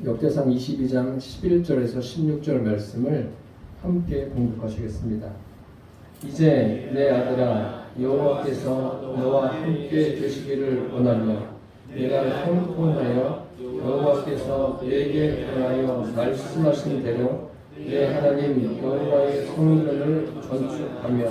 역대상 22장 11절에서 16절 말씀을 함께 공독하시겠습니다. 이제 내 아들아, 여호와께서 너와 함께 계시기를 원하며 내가 형통하여 여호와께서 내게 대하여 말씀하신 대로 내 하나님 여호와의 성전을 건축하며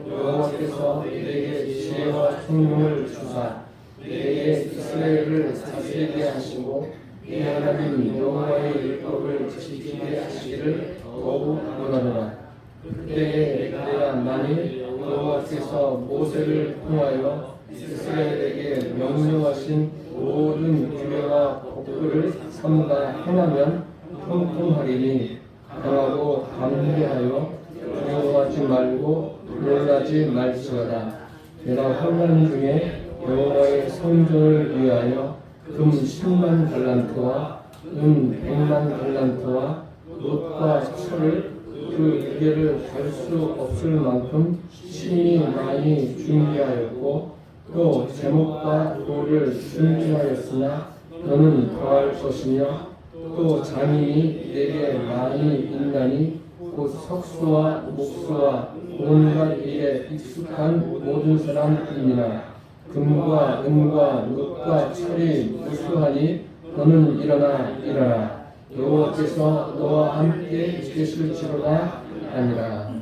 여호와께서 내게 지혜와 총명을 주사 내게 이스라엘을 다스리게 하시고 내 하나님 여호와의 율법을 지키게 하시기를 더욱 원하노라. 그때에 내가 만일 여호와께서 모세를 통하여 이스라엘에게 명령하신 모든 규례와 법도를 삼가 행하면 형통하리니 강하고 담대하여 두려워하지 말고 놀라지 말지어다. 내가 환난 중에 여호와의 성전을 위하여 금 10만 달란트와 은 100만 달란트와 놋과 철을 그 무게를 달 수 없을 만큼 심히 많이 준비하였고 또 제목과 돌을 준비하였으나 너는 더할 것이며 또 장인이 내게 많이 있나니 곧 석수와 목수와 온갖 일에 익숙한 모든 사람입니다. 금과 은과 놋과 철이 무수하니 너는 일어나 여호와께서 너와 함께 계실지로다 하니라.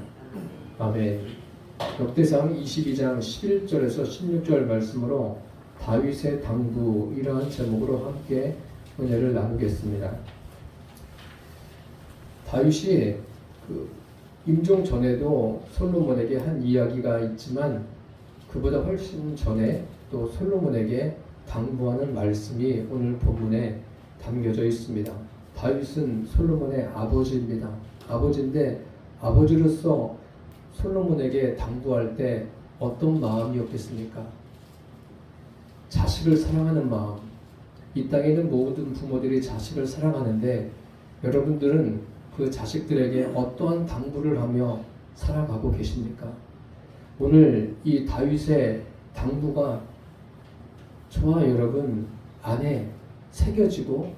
아멘. 역대상 22장 11절에서 16절 말씀으로 다윗의 당부 이러한 제목으로 함께 은혜를 나누겠습니다. 다윗이 임종 전에도 솔로몬에게 한 이야기가 있지만 그보다 훨씬 전에 또 솔로몬에게 당부하는 말씀이 오늘 본문에 담겨져 있습니다. 다윗은 솔로몬의 아버지입니다. 아버지인데 아버지로서 솔로몬에게 당부할 때 어떤 마음이었겠습니까? 자식을 사랑하는 마음. 이 땅에 있는 모든 부모들이 자식을 사랑하는데 여러분들은 그 자식들에게 어떠한 당부를 하며 살아가고 계십니까? 오늘 이 다윗의 당부가 저와 여러분 안에 새겨지고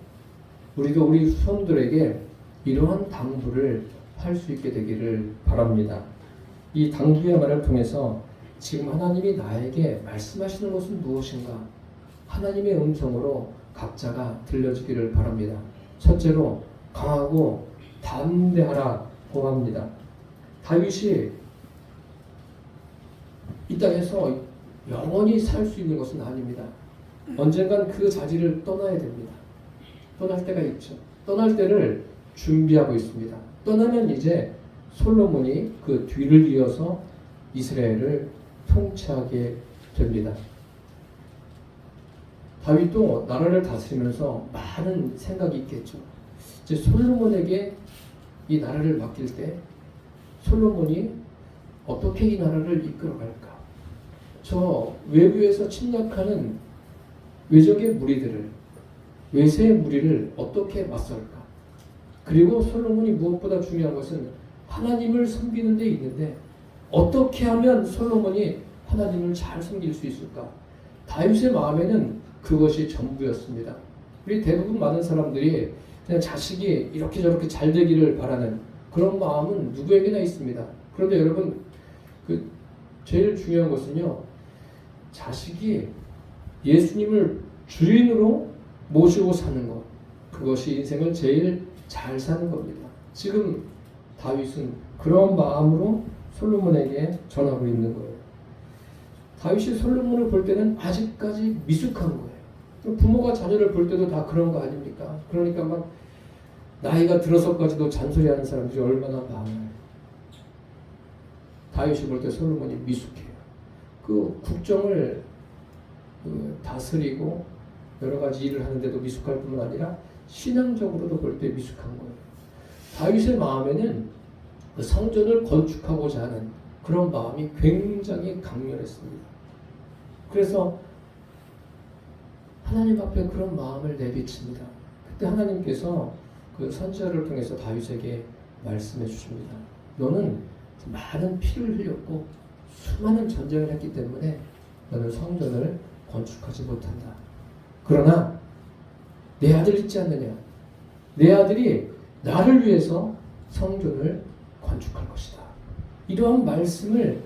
우리도 우리 후손들에게 이러한 당부를 할 수 있게 되기를 바랍니다. 이 당부의 말을 통해서 지금 하나님이 나에게 말씀하시는 것은 무엇인가? 하나님의 음성으로 각자가 들려주기를 바랍니다. 첫째로 강하고 담대하라고 합니다. 다윗이 이 땅에서 영원히 살 수 있는 것은 아닙니다. 언젠간 그 자리를 떠나야 됩니다. 떠날 때가 있죠. 떠날 때를 준비하고 있습니다. 떠나면 이제 솔로몬이 그 뒤를 이어서 이스라엘을 통치하게 됩니다. 다윗도 나라를 다스리면서 많은 생각이 있겠죠. 이제 솔로몬에게 이 나라를 맡길 때 솔로몬이 어떻게 이 나라를 이끌어갈까? 저 외부에서 침략하는 외적의 무리들을, 외세의 무리를 어떻게 맞설까? 그리고 솔로몬이 무엇보다 중요한 것은 하나님을 섬기는 데 있는데 어떻게 하면 솔로몬이 하나님을 잘 섬길 수 있을까? 다윗의 마음에는 그것이 전부였습니다. 우리 대부분 많은 사람들이 그냥 자식이 이렇게 저렇게 잘 되기를 바라는 그런 마음은 누구에게나 있습니다. 그런데 여러분, 제일 중요한 것은요, 자식이 예수님을 주인으로 모시고 사는 것, 그것이 인생을 제일 잘 사는 겁니다. 지금 다윗은 그런 마음으로 솔로몬에게 전하고 있는 거예요. 다윗이 솔로몬을 볼 때는 아직까지 미숙한 거예요. 부모가 자녀를 볼 때도 다 그런 거 아닙니까? 그러니까 막 나이가 들어서까지도 잔소리하는 사람들이 얼마나 많아요. 다윗이 볼 때 솔로몬이 미숙해요. 그 국정을 다스리고 여러 가지 일을 하는데도 미숙할 뿐만 아니라 신앙적으로도 볼 때 미숙한 거예요. 다윗의 마음에는 그 성전을 건축하고자 하는 그런 마음이 굉장히 강렬했습니다. 그래서 하나님 앞에 그런 마음을 내비칩니다. 그때 하나님께서 그 선지자를 통해서 다윗에게 말씀해 주십니다. 너는 많은 피를 흘렸고 수많은 전쟁을 했기 때문에 너는 성전을 건축하지 못한다. 그러나 내 아들 있지 않느냐? 내 아들이 나를 위해서 성전을 건축할 것이다. 이러한 말씀을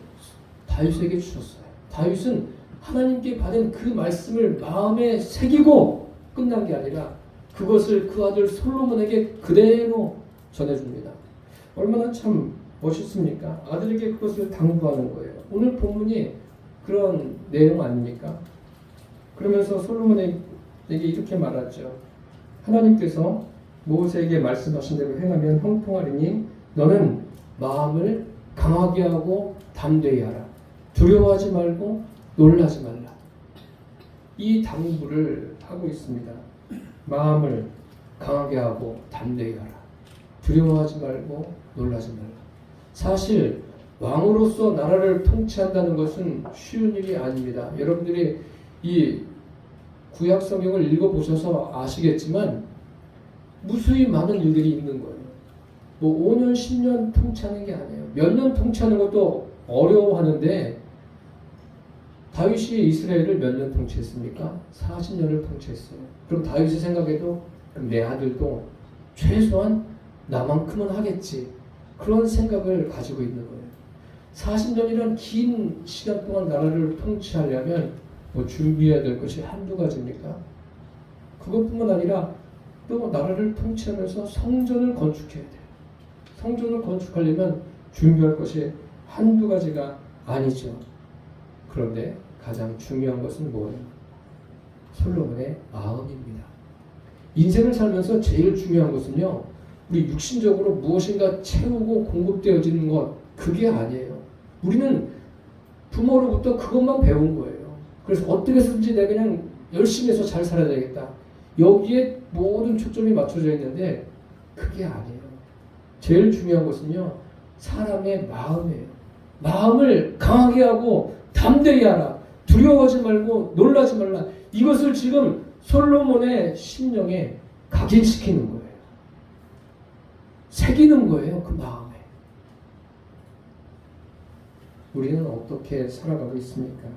다윗에게 주셨어요. 다윗은 하나님께 받은 그 말씀을 마음에 새기고 끝난 게 아니라 그것을 그 아들 솔로몬에게 그대로 전해줍니다. 얼마나 참 멋있습니까? 아들에게 그것을 당부하는 거예요. 오늘 본문이 그런 내용 아닙니까? 그러면서 솔로몬에게 이렇게 말하죠. 하나님께서 모세에게 말씀하신 대로 행하면 형통하리니 너는 마음을 강하게 하고 담대히 하라. 두려워하지 말고 놀라지 말라. 이 당부를 하고 있습니다. 마음을 강하게 하고 담대히 하라. 두려워하지 말고 놀라지 말라. 사실 왕으로서 나라를 통치한다는 것은 쉬운 일이 아닙니다. 여러분들이 이 구약 성경을 읽어보셔서 아시겠지만 무수히 많은 일들이 있는 거예요. 뭐 5년, 10년 통치하는 게 아니에요. 몇 년 통치하는 것도 어려워하는데 다윗이 이스라엘을 몇 년 통치했습니까? 40년을 통치했어요. 그럼 다윗이 생각해도 그럼 내 아들도 최소한 나만큼은 하겠지. 그런 생각을 가지고 있는 거예요. 40년이란 긴 시간 동안 나라를 통치하려면 뭐 준비해야 될 것이 한두 가지입니까? 그것뿐만 아니라 또 나라를 통치하면서 성전을 건축해야 돼요. 성전을 건축하려면 준비할 것이 한두 가지가 아니죠. 그런데 가장 중요한 것은 뭐예요? 솔로몬의 마음입니다. 인생을 살면서 제일 중요한 것은요, 우리 육신적으로 무엇인가 채우고 공급되어지는 것, 그게 아니에요. 우리는 부모로부터 그것만 배운 거예요. 그래서 어떻게 해서든지 내가 그냥 열심히 해서 잘 살아야 되겠다. 여기에 모든 초점이 맞춰져 있는데 그게 아니에요. 제일 중요한 것은요, 사람의 마음이에요. 마음을 강하게 하고 담대히 하라. 두려워하지 말고 놀라지 말라. 이것을 지금 솔로몬의 심령에 각인시키는 거예요. 새기는 거예요. 그 마음에. 우리는 어떻게 살아가고 있습니까?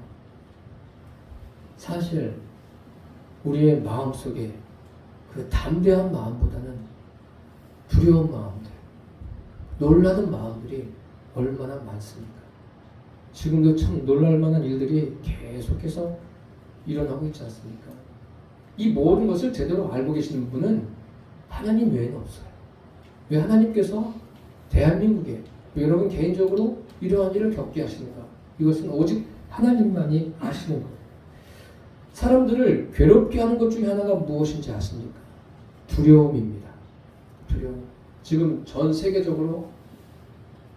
사실 우리의 마음속에 그 담대한 마음보다는 두려운 마음들, 놀라는 마음들이 얼마나 많습니까? 지금도 참 놀랄만한 일들이 계속해서 일어나고 있지 않습니까? 이 모든 것을 제대로 알고 계시는 분은 하나님 외에는 없어요. 왜 하나님께서 대한민국에 여러분 개인적으로 이러한 일을 겪게 하시는가? 이것은 오직 하나님만이 아시는 거예요. 사람들을 괴롭게 하는 것 중에 하나가 무엇인지 아십니까? 두려움입니다. 두려움. 지금 전 세계적으로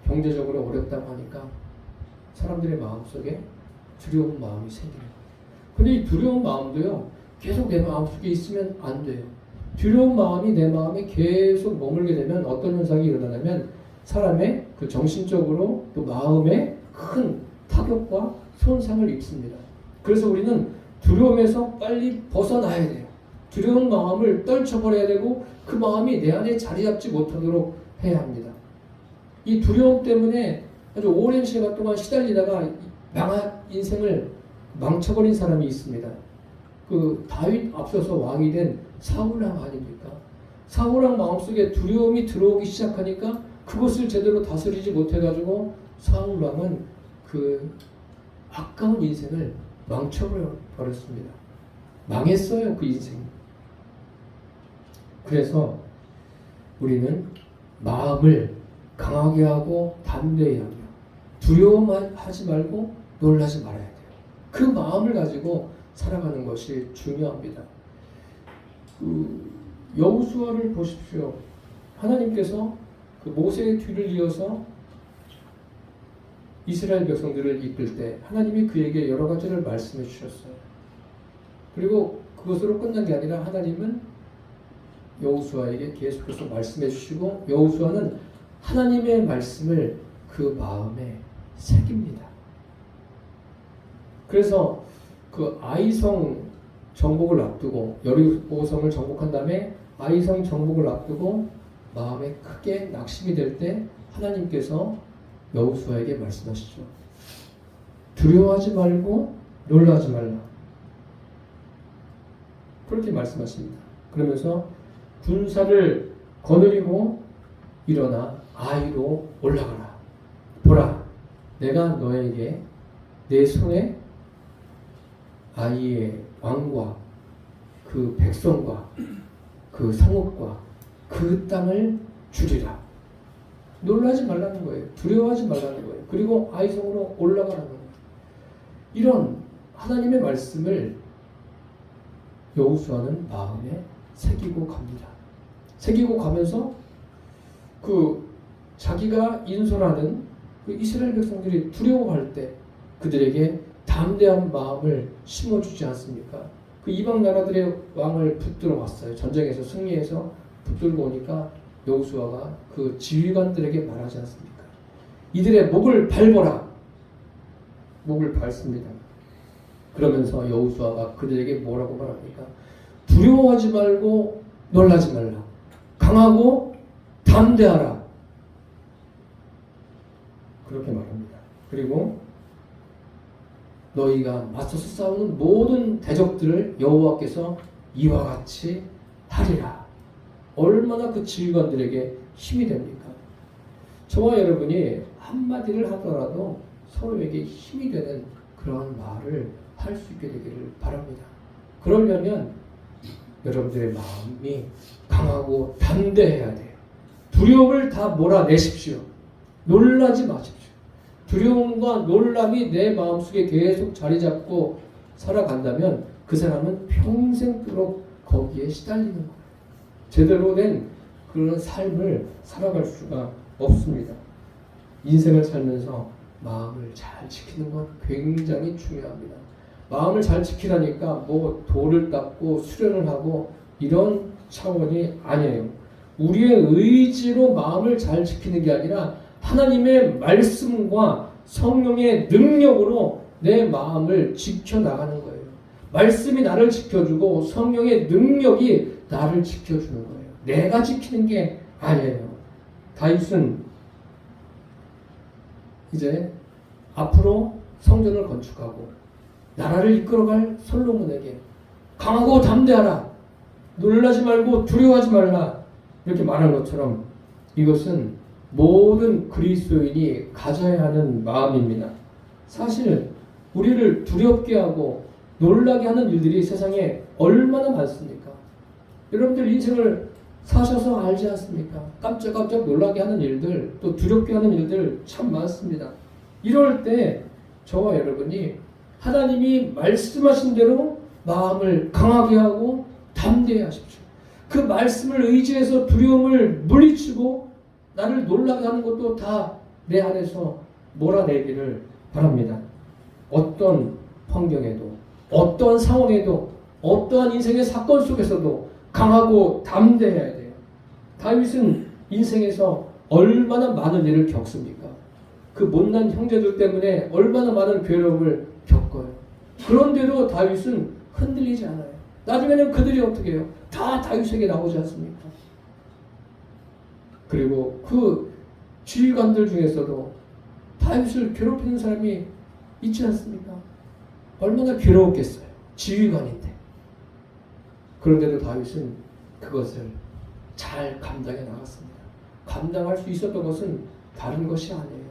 경제적으로 어렵다고 하니까 사람들의 마음속에 두려운 마음이 생기는 거예요. 근데 이 두려운 마음도요, 계속 내 마음속에 있으면 안 돼요. 두려운 마음이 내 마음에 계속 머물게 되면 어떤 현상이 일어나냐면 사람의 그 정신적으로 또 마음에 큰 타격과 손상을 입습니다. 그래서 우리는 두려움에서 빨리 벗어나야 돼요. 두려운 마음을 떨쳐버려야 되고 그 마음이 내 안에 자리 잡지 못하도록 해야 합니다. 이 두려움 때문에 아주 오랜 시간 동안 시달리다가 인생을 망쳐버린 사람이 있습니다. 그 다윗 앞서서 왕이 된 사울왕 아닙니까? 사울왕 마음속에 두려움이 들어오기 시작하니까 그것을 제대로 다스리지 못해가지고 사울왕은 그 아까운 인생을 망쳐버렸습니다. 망했어요, 그 인생. 그래서 우리는 마음을 강하게 하고 담대히 하며 두려워하지 말고 놀라지 말아야 돼요. 그 마음을 가지고 살아가는 것이 중요합니다. 여호수아를 보십시오. 하나님께서 그 모세의 뒤를 이어서 이스라엘 백성들을 이끌 때 하나님이 그에게 여러 가지를 말씀해 주셨어요. 그리고 그것으로 끝난 게 아니라 하나님은 여호수아에게 계속해서 말씀해 주시고 여호수아는 하나님의 말씀을 그 마음에 새깁니다. 그래서 그 아이성 정복을 앞두고 여리고성을 정복한 다음에 아이성 정복을 앞두고 마음에 크게 낙심이 될 때 하나님께서 여호수아에게 말씀하시죠. 두려워하지 말고 놀라지 말라. 그렇게 말씀하십니다. 그러면서 군사를 거느리고 일어나 아이로 올라가라. 보라, 내가 너에게 내 손에 아이의 왕과 그 백성과 그 성읍과 그 땅을 주리라. 놀라지 말라는 거예요. 두려워하지 말라는 거예요. 그리고 아이 성으로 올라가라는 거예요. 이런 하나님의 말씀을 여호수아는 마음에 새기고 갑니다. 새기고 가면서 그 자기가 인솔하는 그 이스라엘 백성들이 두려워할 때 그들에게 담대한 마음을 심어주지 않습니까? 그 이방 나라들의 왕을 붙들어 왔어요. 전쟁에서 승리해서 붙들고 오니까 여호수아가 그 지휘관들에게 말하지 않습니까? 이들의 목을 밟아라. 목을 밟습니다. 그러면서 여호수아가 그들에게 뭐라고 말합니까? 두려워하지 말고 놀라지 말라. 강하고 담대하라. 그렇게 말합니다. 그리고 너희가 맞서서 싸우는 모든 대적들을 여호와께서 이와 같이 하리라. 얼마나 그 지휘관들에게 힘이 됩니까? 저와 여러분이 한마디를 하더라도 서로에게 힘이 되는 그런 말을 할 수 있게 되기를 바랍니다. 그러려면 여러분들의 마음이 강하고 담대해야 돼요. 두려움을 다 몰아내십시오. 놀라지 마십시오. 두려움과 놀람이 내 마음속에 계속 자리 잡고 살아간다면 그 사람은 평생도록 거기에 시달리는 거예요. 제대로 된 그런 삶을 살아갈 수가 없습니다. 인생을 살면서 마음을 잘 지키는 건 굉장히 중요합니다. 마음을 잘 지키라니까 뭐 돌을 닦고 수련을 하고 이런 차원이 아니에요. 우리의 의지로 마음을 잘 지키는 게 아니라 하나님의 말씀과 성령의 능력으로 내 마음을 지켜나가는 거예요. 말씀이 나를 지켜주고 성령의 능력이 나를 지켜주는 거예요. 내가 지키는 게 아니에요. 다윗은 이제 앞으로 성전을 건축하고 나라를 이끌어갈 솔로몬에게 강하고 담대하라. 놀라지 말고 두려워하지 말라. 이렇게 말한 것처럼 이것은 모든 그리스도인이 가져야 하는 마음입니다. 사실 우리를 두렵게 하고 놀라게 하는 일들이 세상에 얼마나 많습니까? 여러분들 인생을 사셔서 알지 않습니까? 깜짝깜짝 놀라게 하는 일들, 또 두렵게 하는 일들 참 많습니다. 이럴 때 저와 여러분이 하나님이 말씀하신 대로 마음을 강하게 하고 담대히 하십시오. 그 말씀을 의지해서 두려움을 물리치고 나를 놀라게 하는 것도 다 내 안에서 몰아내기를 바랍니다. 어떤 환경에도, 어떠한 상황에도, 어떠한 인생의 사건 속에서도 강하고 담대해야 돼요. 다윗은 인생에서 얼마나 많은 일을 겪습니까? 그 못난 형제들 때문에 얼마나 많은 괴로움을 겪어요. 그런데도 다윗은 흔들리지 않아요. 나중에는 그들이 어떻게 해요? 다 다윗에게 나오지 않습니까? 그리고 그 지휘관들 중에서도 다윗을 괴롭히는 사람이 있지 않습니까? 얼마나 괴로웠겠어요. 지휘관인데. 그런데도 다윗은 그것을 잘 감당해 나갔습니다. 감당할 수 있었던 것은 다른 것이 아니에요.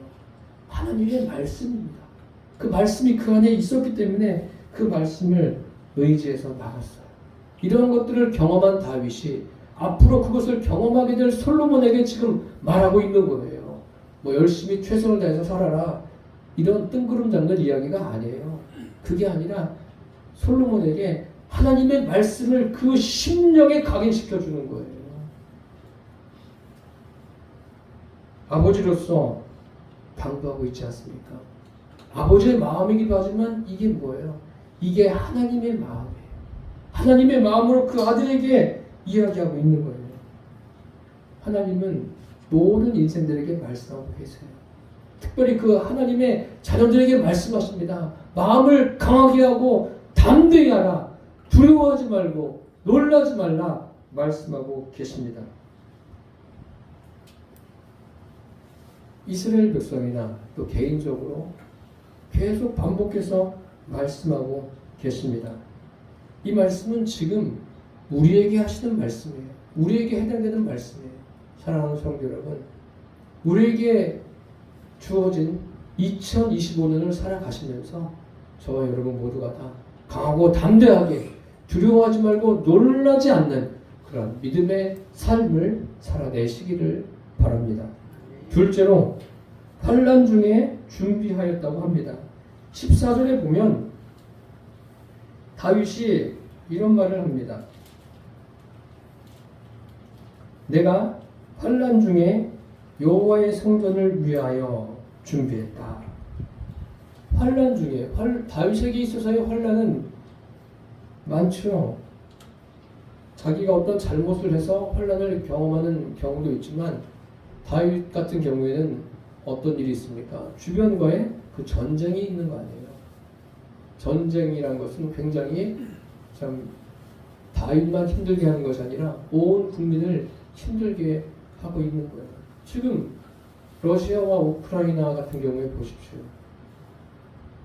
하나님의 말씀입니다. 그 말씀이 그 안에 있었기 때문에 그 말씀을 의지해서 나갔어요. 이런 것들을 경험한 다윗이 앞으로 그것을 경험하게 될 솔로몬에게 지금 말하고 있는 거예요. 뭐 열심히 최선을 다해서 살아라. 이런 뜬구름 잡는 이야기가 아니에요. 그게 아니라 솔로몬에게 하나님의 말씀을 그 심령에 각인시켜 주는 거예요. 아버지로서 당부하고 있지 않습니까? 아버지의 마음이기도 하지만 이게 뭐예요? 이게 하나님의 마음이에요. 하나님의 마음으로 그 아들에게 이야기하고 있는 거예요. 하나님은 모든 인생들에게 말씀하고 계세요. 특별히 그 하나님의 자녀들에게 말씀하십니다. 마음을 강하게 하고 담대히 하라. 두려워하지 말고 놀라지 말라 말씀하고 계십니다. 이스라엘 백성이나 또 개인적으로 계속 반복해서 말씀하고 계십니다. 이 말씀은 지금 우리에게 하시는 말씀이에요. 우리에게 해당되는 말씀이에요. 사랑하는 성도 여러분, 우리에게 주어진 2025년을 살아가시면서 저와 여러분 모두가 다 강하고 담대하게 두려워하지 말고 놀라지 않는 그런 믿음의 삶을 살아내시기를 바랍니다. 둘째로 환난 중에 준비하였다고 합니다. 14절에 보면 다윗이 이런 말을 합니다. 내가 환난 중에 여호와의 성전을 위하여 준비했다. 환난 중에 다윗에게 있어서의 환난은 많죠. 자기가 어떤 잘못을 해서 환난을 경험하는 경우도 있지만 다윗 같은 경우에는 어떤 일이 있습니까? 주변과의 그 전쟁이 있는 거 아니에요. 전쟁이란 것은 굉장히 참 다윗만 힘들게 하는 것이 아니라 온 국민을 힘들게 하고 있는 거예요. 지금 러시아와 우크라이나 같은 경우에 보십시오.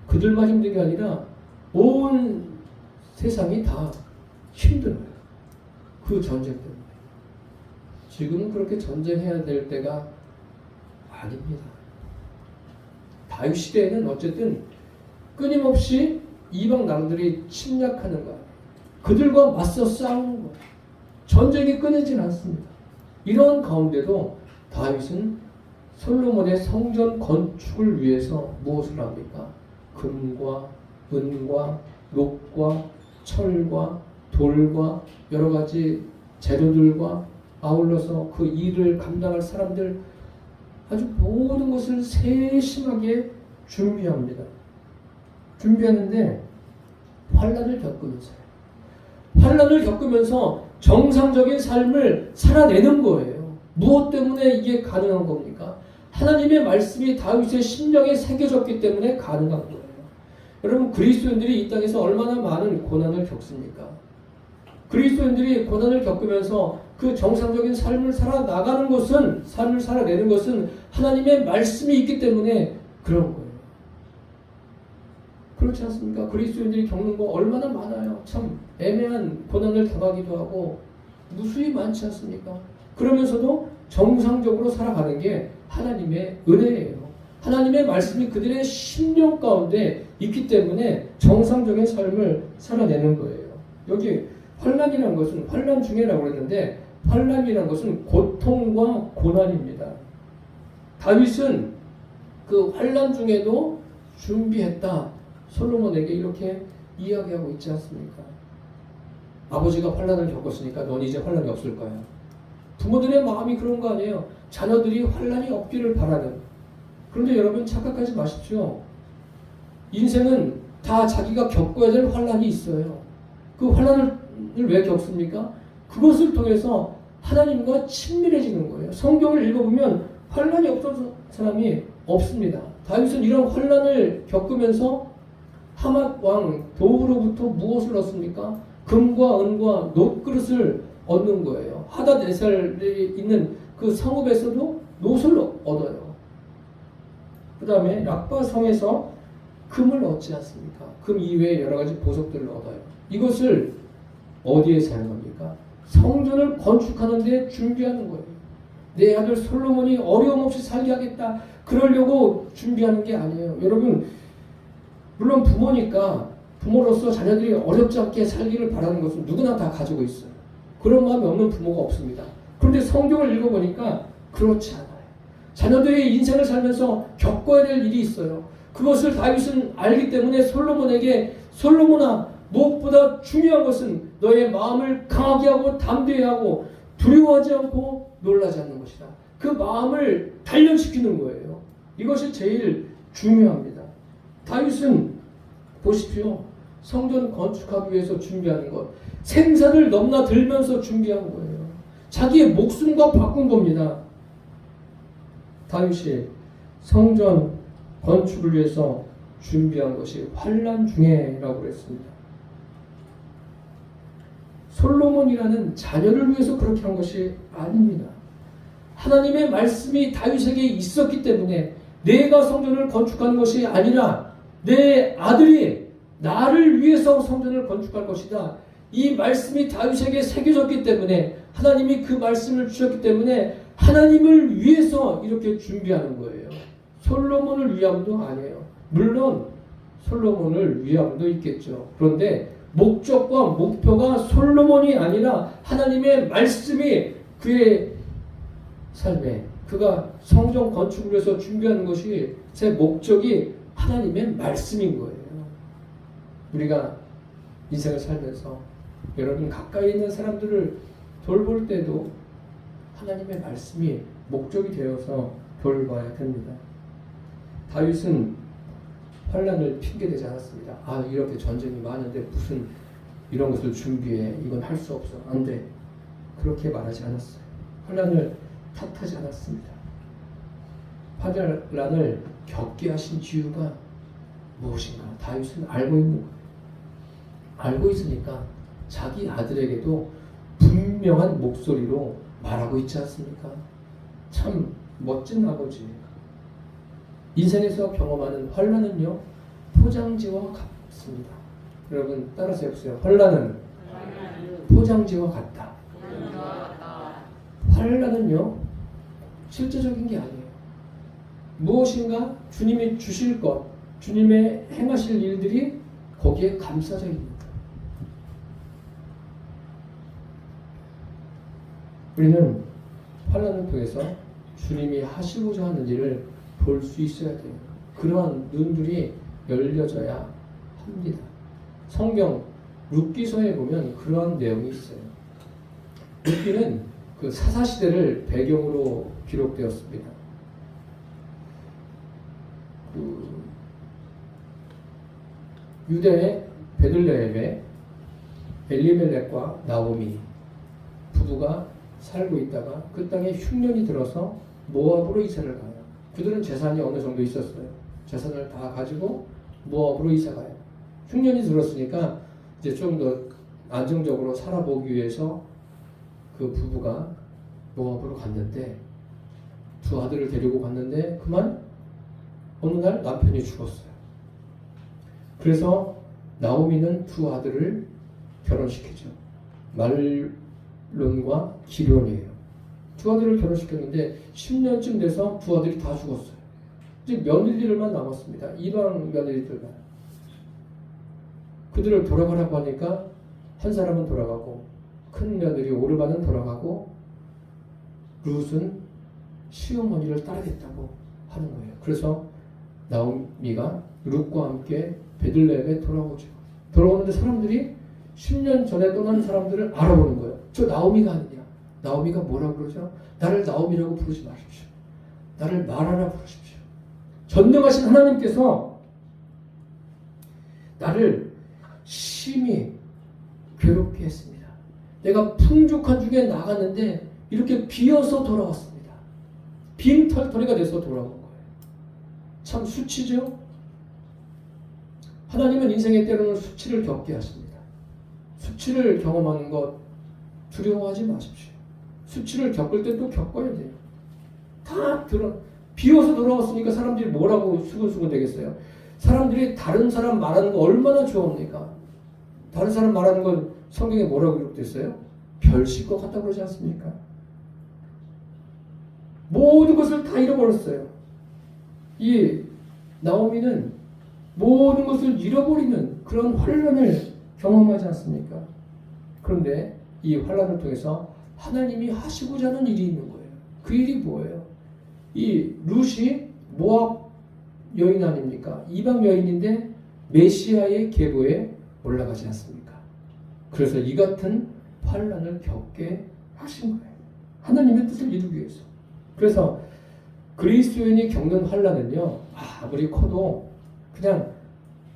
그들만 힘든 게 아니라 온 세상이 다 힘들어요. 그 전쟁 때문에. 지금은 그렇게 전쟁해야 될 때가 아닙니다. 다윗 시대에는 어쨌든 끊임없이 이방 나라들이 침략하는 거예요. 그들과 맞서 싸우는 거예요. 전쟁이 끊이질 않습니다. 이런 가운데도 다윗은 솔로몬의 성전 건축을 위해서 무엇을 합니까? 금과 은과 녹과 철과 돌과 여러 가지 재료들과 아울러서 그 일을 감당할 사람들 아주 모든 것을 세심하게 준비합니다. 준비하는데 환난을 겪으면서요. 환난을 겪으면서 정상적인 삶을 살아내는 거예요. 무엇 때문에 이게 가능한 겁니까? 하나님의 말씀이 다윗의 심령에 새겨졌기 때문에 가능한 거예요. 여러분, 그리스도인들이 이 땅에서 얼마나 많은 고난을 겪습니까? 그리스도인들이 고난을 겪으면서 그 정상적인 삶을 살아나가는 것은, 삶을 살아내는 것은 하나님의 말씀이 있기 때문에 그런 거예요. 그렇지 않습니까? 그리스도인들이 겪는 거 얼마나 많아요. 참 애매한 고난을 당하기도 하고 무수히 많지 않습니까? 그러면서도 정상적으로 살아가는 게 하나님의 은혜예요. 하나님의 말씀이 그들의 심령 가운데 있기 때문에 정상적인 삶을 살아내는 거예요. 여기 환난이라는 것은 환난 중에라고 했는데 환난이라는 것은 고통과 고난입니다. 다윗은 그 환난 중에도 준비했다. 솔로몬에게 이렇게 이야기하고 있지 않습니까? 아버지가 환난을 겪었으니까 넌 이제 환난이 없을 거야. 부모들의 마음이 그런 거 아니에요. 자녀들이 환난이 없기를 바라는. 그런데 여러분 착각하지 마십시오. 인생은 다 자기가 겪어야 될 환난이 있어요. 그 환난을 왜 겪습니까? 그것을 통해서 하나님과 친밀해지는 거예요. 성경을 읽어보면 환난이 없던 사람이 없습니다. 다윗은 이런 환난을 겪으면서 하맛 왕 도우로부터 무엇을 얻습니까? 금과 은과 놋그릇을 얻는 거예요. 하닷에셀이 있는 그 성읍에서도 놋을 얻어요. 그 다음에 락바성에서 금을 얻지 않습니까? 금 이외에 여러 가지 보석들을 얻어요. 이것을 어디에 사용합니까? 성전을 건축하는 데 준비하는 거예요. 내 아들 솔로몬이 어려움 없이 살게 하겠다. 그러려고 준비하는 게 아니에요. 여러분, 물론 부모니까 부모로서 자녀들이 어렵지 않게 살기를 바라는 것은 누구나 다 가지고 있어요. 그런 마음이 없는 부모가 없습니다. 그런데 성경을 읽어보니까 그렇지 않아요. 자녀들이 인생을 살면서 겪어야 될 일이 있어요. 그것을 다윗은 알기 때문에 솔로몬에게 솔로몬아, 무엇보다 중요한 것은 너의 마음을 강하게 하고 담대히 하고 두려워하지 않고 놀라지 않는 것이다. 그 마음을 단련시키는 거예요. 이것이 제일 중요합니다. 다윗은 보십시오. 성전 건축하기 위해서 준비하는 것. 생사를 넘나들면서 준비한 거예요. 자기의 목숨과 바꾼 겁니다. 다윗이 성전 건축을 위해서 준비한 것이 환난 중에라고 그랬습니다. 솔로몬이라는 자녀를 위해서 그렇게 한 것이 아닙니다. 하나님의 말씀이 다윗에게 있었기 때문에 내가 성전을 건축하는 것이 아니라 내 아들이 나를 위해서 성전을 건축할 것이다. 이 말씀이 다윗에게 새겨졌기 때문에 하나님이 그 말씀을 주셨기 때문에 하나님을 위해서 이렇게 준비하는 거예요. 솔로몬을 위함도 아니에요. 물론 솔로몬을 위함도 있겠죠. 그런데 목적과 목표가 솔로몬이 아니라 하나님의 말씀이 그의 삶에 그가 성전 건축을 위해서 준비하는 것이 제 목적이 하나님의 말씀인 거예요. 우리가 인생을 살면서 여러분 가까이 있는 사람들을 돌볼 때도 하나님의 말씀이 목적이 되어서 돌봐야 됩니다. 다윗은 환난을 핑계대지 않았습니다. 아, 이렇게 전쟁이 많은데 무슨 이런 것을 준비해. 이건 할 수 없어. 안 돼. 그렇게 말하지 않았어요. 환난을 탓하지 않았습니다. 환난을 겪게 하신 이유가 무엇인가? 다윗은 알고 있는 거예요. 알고 있으니까 자기 아들에게도 분명한 목소리로 말하고 있지 않습니까? 참 멋진 아버지. 인생에서 경험하는 환난은요, 포장지와 같습니다. 여러분 따라서 해보세요. 환난은 포장지와 같다. 환난은요, 실제적인 게 아니에요. 무엇인가 주님이 주실 것, 주님의 행하실 일들이 거기에 감싸져 있는 거예요. 우리는 환난을 통해서 주님이 하시고자 하는 일을 볼 수 있어야 돼요. 그러한 눈들이 열려져야 합니다. 성경 룻기서에 보면 그러한 내용이 있어요. 룻기는 그 사사시대를 배경으로 기록되었습니다. 유대의 베들레헴에 엘리멜렉과 나오미 부부가 살고 있다가 그 땅에 흉년이 들어서 모압으로 이사를 가요. 그들은 재산이 어느 정도 있었어요. 재산을 다 가지고 모압으로 이사 가요. 흉년이 들었으니까 이제 좀 더 안정적으로 살아보기 위해서 그 부부가 모압으로 갔는데 두 아들을 데리고 갔는데 그만 어느 날 남편이 죽었어요. 그래서 나오미는 두 아들을 결혼시키죠. 말론과 기련이에요. 두 아들을 결혼시켰는데 10년쯤 돼서 두 아들이 다 죽었어요. 이제 며느리들만 남았습니다. 이방 며느리들만. 그들을 돌아가라고 하니까 한 사람은 돌아가고 큰 며느리 오르바는 돌아가고 룻은 시어머니를 따르겠다고 하는 거예요. 그래서 나오미가 룻과 함께 베들레헴에 돌아오죠. 돌아오는데 사람들이 10년 전에 떠난 사람들을 알아보는 거예요. 저 나오미가 아니냐. 나오미가 뭐라고 그러죠? 나를 나오미라고 부르지 마십시오. 나를 마라라 부르십시오. 전능하신 하나님께서 나를 심히 괴롭게 했습니다. 내가 풍족한 중에 나갔는데 이렇게 비어서 돌아왔습니다. 빈털터리가 돼서 돌아온 거예요. 참 수치죠? 하나님은 인생의 때로는 수치를 겪게 하십니다. 수치를 경험하는 것 두려워하지 마십시오. 수치를 겪을 때 또 겪어야 돼요. 다 비어서 돌아왔으니까 사람들이 뭐라고 수근수근 되겠어요? 사람들이 다른 사람 말하는 거 얼마나 좋아합니까? 다른 사람 말하는 건 성경에 뭐라고 기록됐어요? 별식 것 같다고 그러지 않습니까? 모든 것을 다 잃어버렸어요. 이 나오미는 모든 것을 잃어버리는 그런 환난을 경험하지 않습니까? 그런데 이 환난을 통해서 하나님이 하시고자 하는 일이 있는 거예요. 그 일이 뭐예요? 이 룻이 모압 여인 아닙니까? 이방 여인인데 메시아의 계보에 올라가지 않습니까? 그래서 이 같은 환난을 겪게 하신 거예요. 하나님의 뜻을 이루기 위해서. 그래서 그리스도인이 겪는 환난은요, 아무리 커도 그냥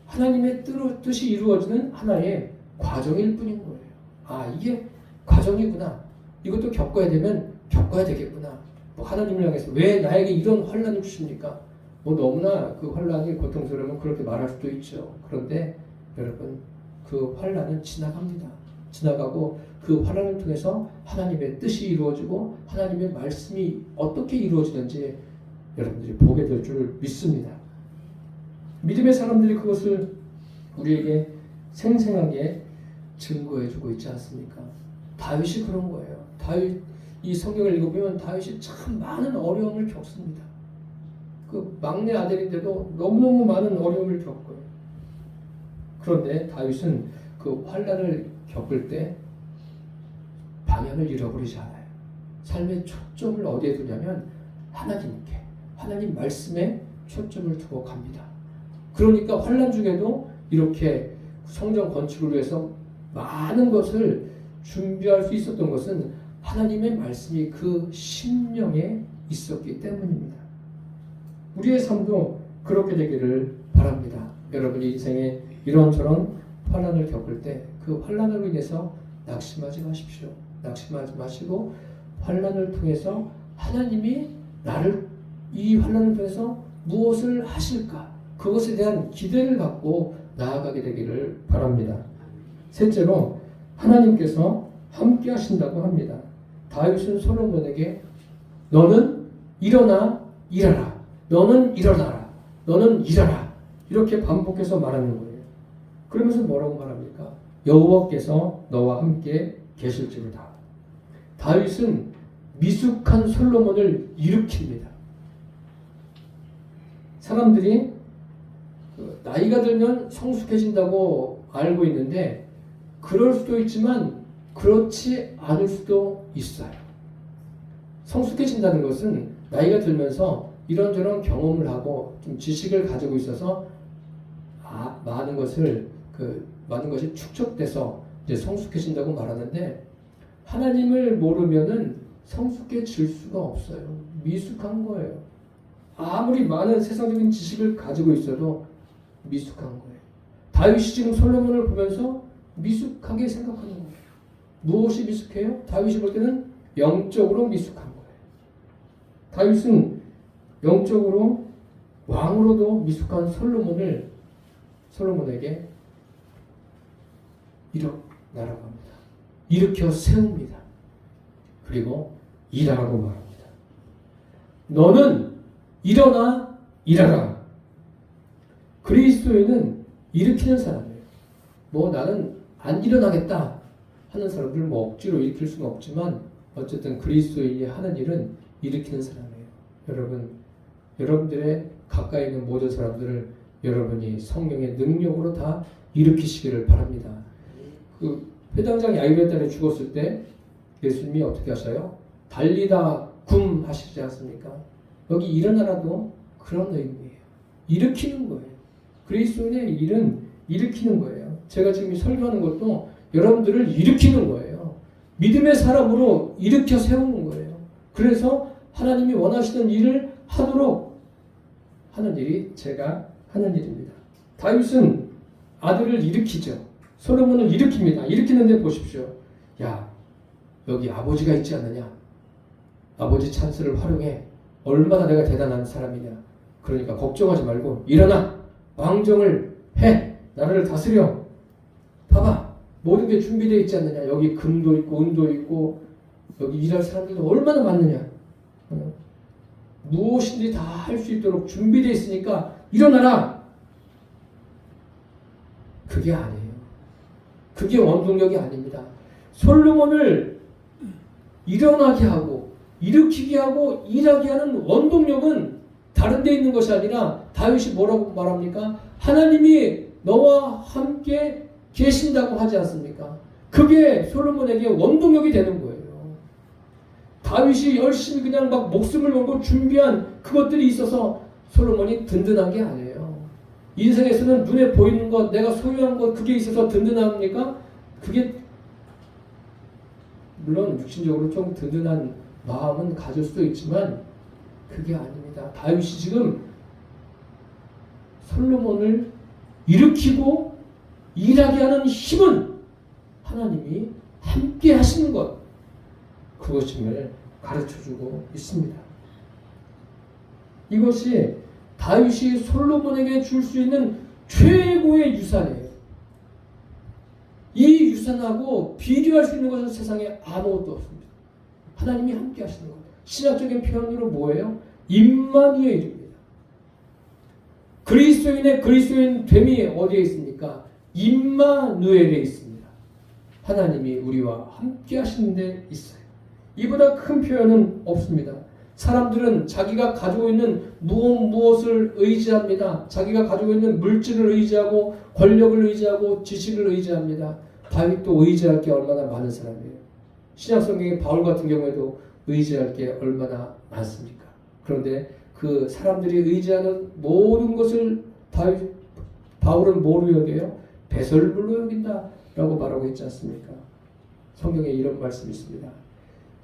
하나님의 뜻이 이루어지는 하나의 과정일 뿐인 거예요. 이게 과정이구나. 이것도 겪어야 되면 겪어야 되겠구나. 하나님을 향해서 왜 나에게 이런 환난을 주십니까? 너무나 그 환난이 고통스러우면 그렇게 말할 수도 있죠. 그런데 여러분, 그 환난은 지나갑니다. 지나가고 그 환난을 통해서 하나님의 뜻이 이루어지고 하나님의 말씀이 어떻게 이루어지는지 여러분들이 보게 될 줄 믿습니다. 믿음의 사람들이 그것을 우리에게 생생하게 증거해주고 있지 않습니까? 다윗이 그런 거예요. 다윗 이 성경을 읽어보면 다윗이 참 많은 어려움을 겪습니다. 그 막내 아들인데도 너무너무 많은 어려움을 겪어요. 그런데 다윗은 그 환난을 겪을 때 방향을 잃어버리지 않아요. 삶의 초점을 어디에 두냐면 하나님께, 하나님 말씀에 초점을 두고 갑니다. 그러니까 환난 중에도 이렇게 성전 건축을 위해서 많은 것을 준비할 수 있었던 것은 하나님의 말씀이 그 심령에 있었기 때문입니다. 우리의 삶도 그렇게 되기를 바랍니다. 여러분이 인생에 이런저런 환난을 겪을 때 그 환난으로 인해서 낙심하지 마십시오. 낙심하지 마시고 환난을 통해서 하나님이 나를 이 환난을 통해서 무엇을 하실까? 그것에 대한 기대를 갖고 나아가게 되기를 바랍니다. 셋째로 하나님께서 함께 하신다고 합니다. 다윗은 솔로몬에게 너는 일어나 일하라. 너는 일어나라. 너는 일하라. 이렇게 반복해서 말하는 거예요. 그러면서 뭐라고 말합니까? 여호와께서 너와 함께 계실지로다. 다윗은 미숙한 솔로몬을 일으킵니다. 사람들이 나이가 들면 성숙해진다고 알고 있는데 그럴 수도 있지만 그렇지 않을 수도 있어요. 성숙해진다는 것은 나이가 들면서 이런저런 경험을 하고 좀 지식을 가지고 있어서 많은 것이 축적돼서 이제 성숙해진다고 말하는데 하나님을 모르면은 성숙해질 수가 없어요. 미숙한 거예요. 아무리 많은 세상적인 지식을 가지고 있어도 미숙한 거예요. 다윗이 지금 솔로몬을 보면서 미숙하게 생각하는 거예요. 무엇이 미숙해요? 다윗이 볼 때는 영적으로 미숙한 거예요. 다윗은 영적으로 왕으로도 미숙한 솔로몬에게 일어나라고 합니다. 일으켜 세웁니다. 그리고 일하라고 말합니다. 너는 일어나 일하라. 그리스도인은 일으키는 사람이에요. 나는 안 일어나겠다 하는 사람들 억지로 일으킬 수는 없지만 어쨌든 그리스도인이 하는 일은 일으키는 사람이에요. 여러분들의 가까이 있는 모든 사람들을 여러분이 성령의 능력으로 다 일으키시기를 바랍니다. 그 회당장 야이로의 딸이 죽었을 때 예수님이 어떻게 하셔요? 달리다 굼 하시지 않습니까? 여기 일어나라도 그런 의미예요. 일으키는 거예요. 그리스도인의 일은 일으키는 거예요. 제가 지금 설교하는 것도 여러분들을 일으키는 거예요. 믿음의 사람으로 일으켜 세우는 거예요. 그래서 하나님이 원하시는 일을 하도록 하는 일이 제가 하는 일입니다. 다윗은 아들을 일으키죠. 솔로몬을 일으킵니다. 일으키는데 보십시오. 야, 여기 아버지가 있지 않느냐? 아버지 찬스를 활용해. 얼마나 내가 대단한 사람이냐? 그러니까 걱정하지 말고 일어나! 왕정을 해! 나라를 다스려! 봐봐! 모든 게 준비되어 있지 않느냐? 여기 금도 있고 은도 있고 여기 일할 사람들도 얼마나 많느냐? 무엇인지 다 할 수 있도록 준비되어 있으니까 일어나라! 그게 아니에요. 그게 원동력이 아닙니다. 솔로몬을 일어나게 하고 일으키게 하고 일하게 하는 원동력은 다른 데 있는 것이 아니라 다윗이 뭐라고 말합니까? 하나님이 너와 함께 계신다고 하지 않습니까? 그게 솔로몬에게 원동력이 되는 거예요. 다윗이 열심히 그냥 막 목숨을 걸고 준비한 그것들이 있어서 솔로몬이 든든한 게 아니에요. 인생에서는 눈에 보이는 것, 내가 소유한 것, 그게 있어서 든든합니까? 그게 물론 육신적으로 좀 든든한 마음은 가질 수도 있지만 그게 아닙니다. 다윗이 지금 솔로몬을 일으키고 일하게 하는 힘은 하나님이 함께 하시는 것, 그것임을 가르쳐주고 있습니다. 이것이 다윗이 솔로몬에게 줄 수 있는 최고의 유산이에요. 이 유산하고 비교할 수 있는 것은 세상에 아무것도 없습니다. 하나님이 함께 하시는 것. 신학적인 표현으로 뭐예요? 임마누엘입니다. 그리스도인의 그리스도인 됨이 어디에 있습니까? 임마누엘에 있습니다. 하나님이 우리와 함께 하시는 데 있어요. 이보다 큰 표현은 없습니다. 사람들은 자기가 가지고 있는 무엇을 의지합니다. 자기가 가지고 있는 물질을 의지하고 권력을 의지하고 지식을 의지합니다. 다윗도 의지할 게 얼마나 많은 사람이에요. 신약성경의 바울 같은 경우에도 의지할 게 얼마나 많습니까? 그런데 그 사람들이 의지하는 모든 것을 바울은 뭐로 여겨요? 배설물로 여긴다 라고 말하고 있지 않습니까? 성경에 이런 말씀이 있습니다.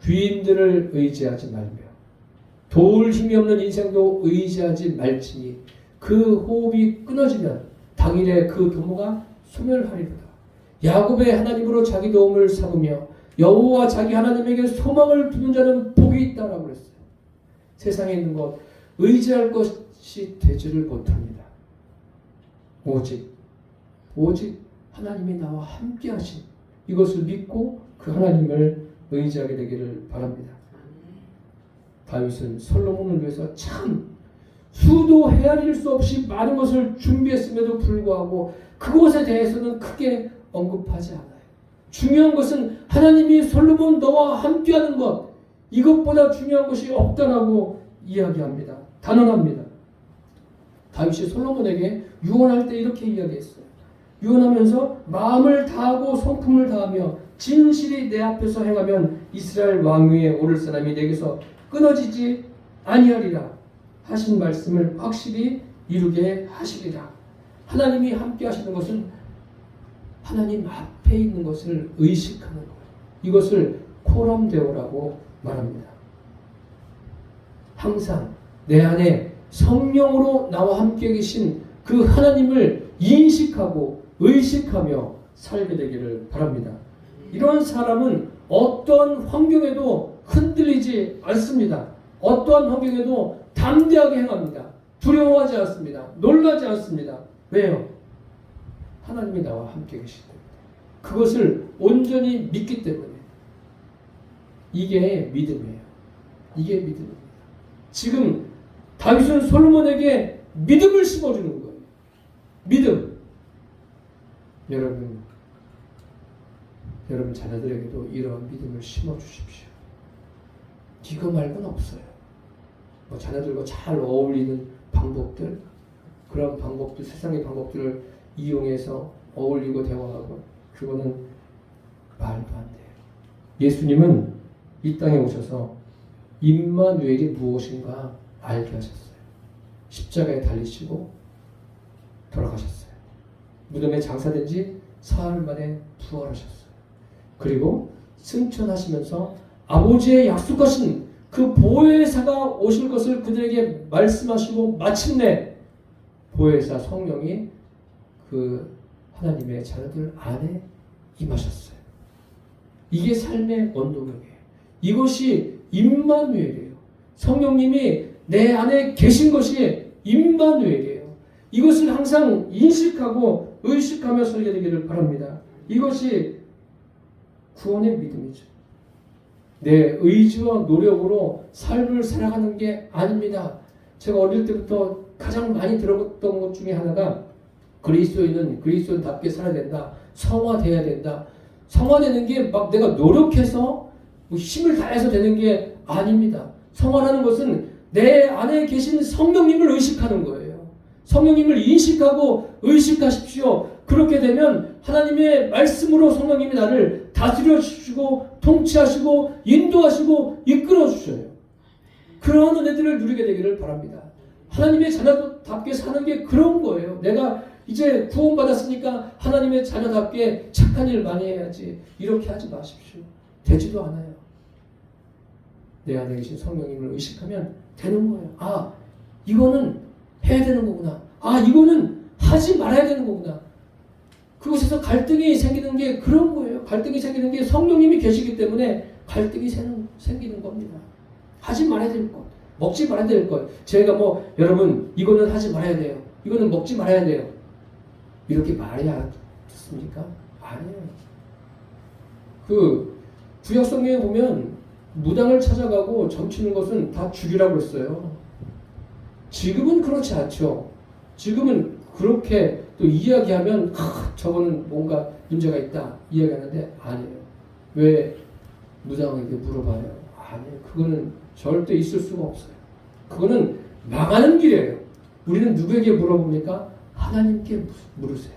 귀인들을 의지하지 말며 도울 힘이 없는 인생도 의지하지 말지니 그 호흡이 끊어지면 당일에 그 도모가 소멸하리로다. 야곱의 하나님으로 자기 도움을 삼으며 여호와 자기 하나님에게 소망을 두는 자는 복이 있다라고 그랬어요. 세상에 있는 것 의지할 것이 되지를 못합니다. 오직 하나님이 나와 함께 하신 이것을 믿고 그 하나님을 의지하게 되기를 바랍니다. 다윗은 솔로몬을 위해서 참 수도 헤아릴 수 없이 많은 것을 준비했음에도 불구하고 그것에 대해서는 크게 언급하지 않아요. 중요한 것은 하나님이 솔로몬 너와 함께하는 것, 이것보다 중요한 것이 없다라고 이야기합니다. 단언합니다. 다윗이 솔로몬에게 유언할 때 이렇게 이야기했어요. 유언하면서 마음을 다하고 성품을 다하며 진실이 내 앞에서 행하면 이스라엘 왕위에 오를 사람이 내게서 끊어지지 아니하리라 하신 말씀을 확실히 이루게 하시리라. 하나님이 함께 하시는 것은 하나님 앞에 있는 것을 의식하는 거예요. 이것을 코럼데오라고 말합니다. 항상 내 안에 성령으로 나와 함께 계신 그 하나님을 인식하고 의식하며 살게 되기를 바랍니다. 이러한 사람은 어떠한 환경에도 흔들리지 않습니다. 어떠한 환경에도 담대하게 행합니다. 두려워하지 않습니다. 놀라지 않습니다. 왜요? 하나님이 나와 함께 계시기 때문에. 그것을 온전히 믿기 때문에. 이게 믿음이에요. 이게 믿음입니다. 지금 다윗은 솔로몬에게 믿음을 심어주는 거예요. 믿음. 여러분 자녀들에게도 이러한 믿음을 심어주십시오. 이거 말고는 없어요. 자녀들과 잘 어울리는 방법들, 그런 방법들, 세상의 방법들을 이용해서 어울리고 대화하고, 그거는 말도 안 돼요. 예수님은 이 땅에 오셔서 임마누엘이 무엇인가 알게 하셨어요. 십자가에 달리시고 돌아가셨어요. 무덤에 장사된 지 사흘 만에 부활하셨어요. 그리고 승천하시면서 아버지의 약속하신 그 보혜사가 오실 것을 그들에게 말씀하시고 마침내 보혜사 성령이 그 하나님의 자녀들 안에 임하셨어요. 이게 삶의 원동력이에요. 이것이 임마누엘이에요. 성령님이 내 안에 계신 것이 임마누엘이에요. 이것을 항상 인식하고 의식하며 살게 되기를 바랍니다. 이것이 구원의 믿음이죠. 내 의지와 노력으로 삶을 살아가는 게 아닙니다. 제가 어릴 때부터 가장 많이 들었던 것 중에 하나가 그리스도인은 그리스도인답게 살아야 된다. 성화돼야 된다. 성화되는 게 막 내가 노력해서 힘을 다해서 되는 게 아닙니다. 성화라는 것은 내 안에 계신 성령님을 의식하는 거예요. 성령님을 인식하고 의식하십시오. 그렇게 되면 하나님의 말씀으로 성령님이 나를 다스려 주시고 통치하시고 인도하시고 이끌어 주셔요. 그런 은혜들을 누리게 되기를 바랍니다. 하나님의 자녀답게 사는 게 그런 거예요. 내가 이제 구원받았으니까 하나님의 자녀답게 착한 일 많이 해야지. 이렇게 하지 마십시오. 되지도 않아요. 내 안에 계신 성령님을 의식하면 되는 거예요. 아, 이거는 해야 되는 거구나. 아, 이거는 하지 말아야 되는 거구나. 그곳에서 갈등이 생기는 게 그런 거예요. 갈등이 생기는 게 성령님이 계시기 때문에 갈등이 생기는 겁니다. 하지 말아야 될 것, 먹지 말아야 될 것. 제가 여러분 이거는 하지 말아야 돼요. 이거는 먹지 말아야 돼요. 이렇게 말해야 듣습니까? 아니에요. 그 구약 성경에 보면 무당을 찾아가고 점치는 것은 다 죽이라고 했어요. 지금은 그렇지 않죠. 지금은 그렇게 또 이야기하면 저거는 뭔가 문제가 있다 이야기하는데 아니에요. 왜 무당에게 물어봐요? 아니에요. 그거는 절대 있을 수가 없어요. 그거는 망하는 길이에요. 우리는 누구에게 물어봅니까? 하나님께 물으세요.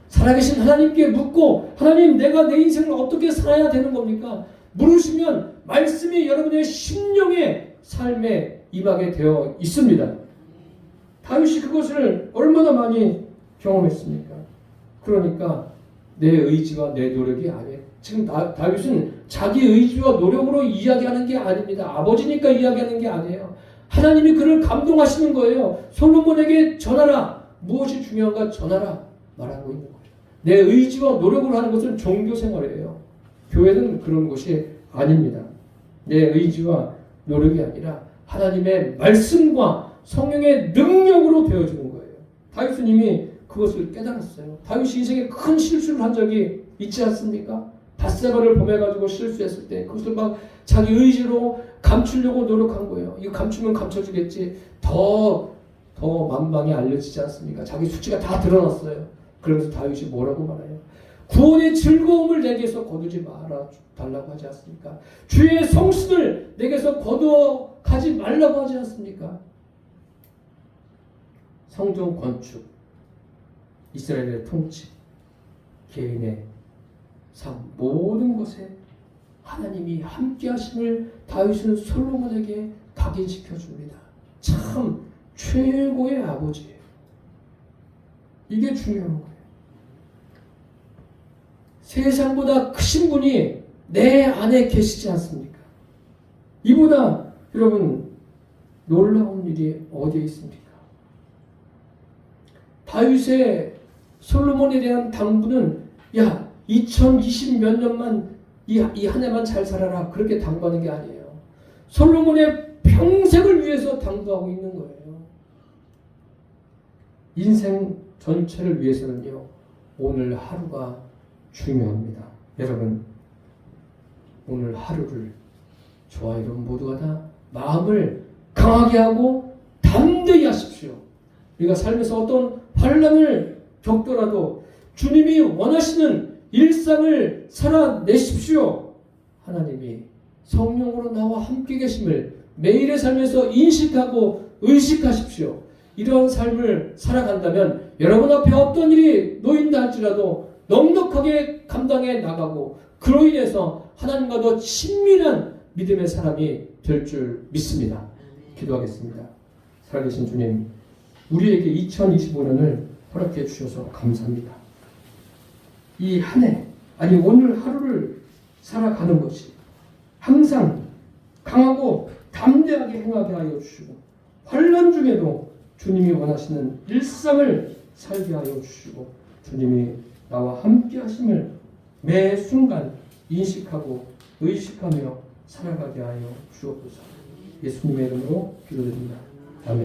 살아계신 하나님께 묻고 하나님 내가 내 인생을 어떻게 살아야 되는 겁니까? 물으시면 말씀이 여러분의 심령의 삶에 임하게 되어 있습니다. 다윗이 그것을 얼마나 많이 경험했습니까? 그러니까 내 의지와 내 노력이 아니에요. 지금 다윗은 자기 의지와 노력으로 이야기하는 게 아닙니다. 아버지니까 이야기하는 게 아니에요. 하나님이 그를 감동하시는 거예요. 솔로몬에게 전하라. 무엇이 중요한가 전하라. 말하고 있는 거예요. 내 의지와 노력으로 하는 것은 종교 생활이에요. 교회는 그런 것이 아닙니다. 내 의지와 노력이 아니라 하나님의 말씀과 성령의 능력으로 되어지는 거예요. 다윗은 이미 그것을 깨달았어요. 다윗이 인생에 큰 실수를 한 적이 있지 않습니까? 밧세바를 범해가지고 실수했을 때 그것을 막 자기 의지로 감추려고 노력한 거예요. 이거 감추면 감춰지겠지. 더 만방에 알려지지 않습니까? 자기 수치가 다 드러났어요. 그러면서 다윗이 뭐라고 말해요? 구원의 즐거움을 내게서 거두지 말아 달라고 하지 않습니까? 주의 성신을 내게서 거두어 가지 말라고 하지 않습니까? 성전 건축, 이스라엘의 통치, 개인의 삶, 모든 것에 하나님이 함께 하심을 다윗은 솔로몬에게 각인시켜 줍니다. 참 최고의 아버지예요. 이게 중요한 거예요. 세상보다 크신 분이 내 안에 계시지 않습니까? 이보다 여러분 놀라운 일이 어디에 있습니까? 다윗의 솔로몬에 대한 당부는 2020 몇 년만 이 한 해만 잘 살아라 그렇게 당부하는 게 아니에요. 솔로몬의 평생을 위해서 당부하고 있는 거예요. 인생 전체를 위해서는요. 오늘 하루가 중요합니다. 여러분 오늘 하루를 저와 여러분 모두가 다 마음을 강하게 하고 담대히 하십시오. 우리가 삶에서 어떤 환난을 겪더라도 주님이 원하시는 일상을 살아내십시오. 하나님이 성령으로 나와 함께 계심을 매일의 삶에서 인식하고 의식하십시오. 이런 삶을 살아간다면 여러분 앞에 어떤 일이 놓인다 할지라도 넉넉하게 감당해 나가고 그로 인해서 하나님과 더 친밀한 믿음의 사람이 될 줄 믿습니다. 기도하겠습니다. 살아계신 주님, 우리에게 2025년을 허락해 주셔서 감사합니다. 이 한 해, 아니 오늘 하루를 살아가는 것이 항상 강하고 담대하게 행하게 하여 주시고 환난 중에도 주님이 원하시는 일상을 살게 하여 주시고 주님이 나와 함께 하심을 매 순간 인식하고 의식하며 살아가게 하여 주옵소서. 예수님의 이름으로 기도드립니다. 아멘.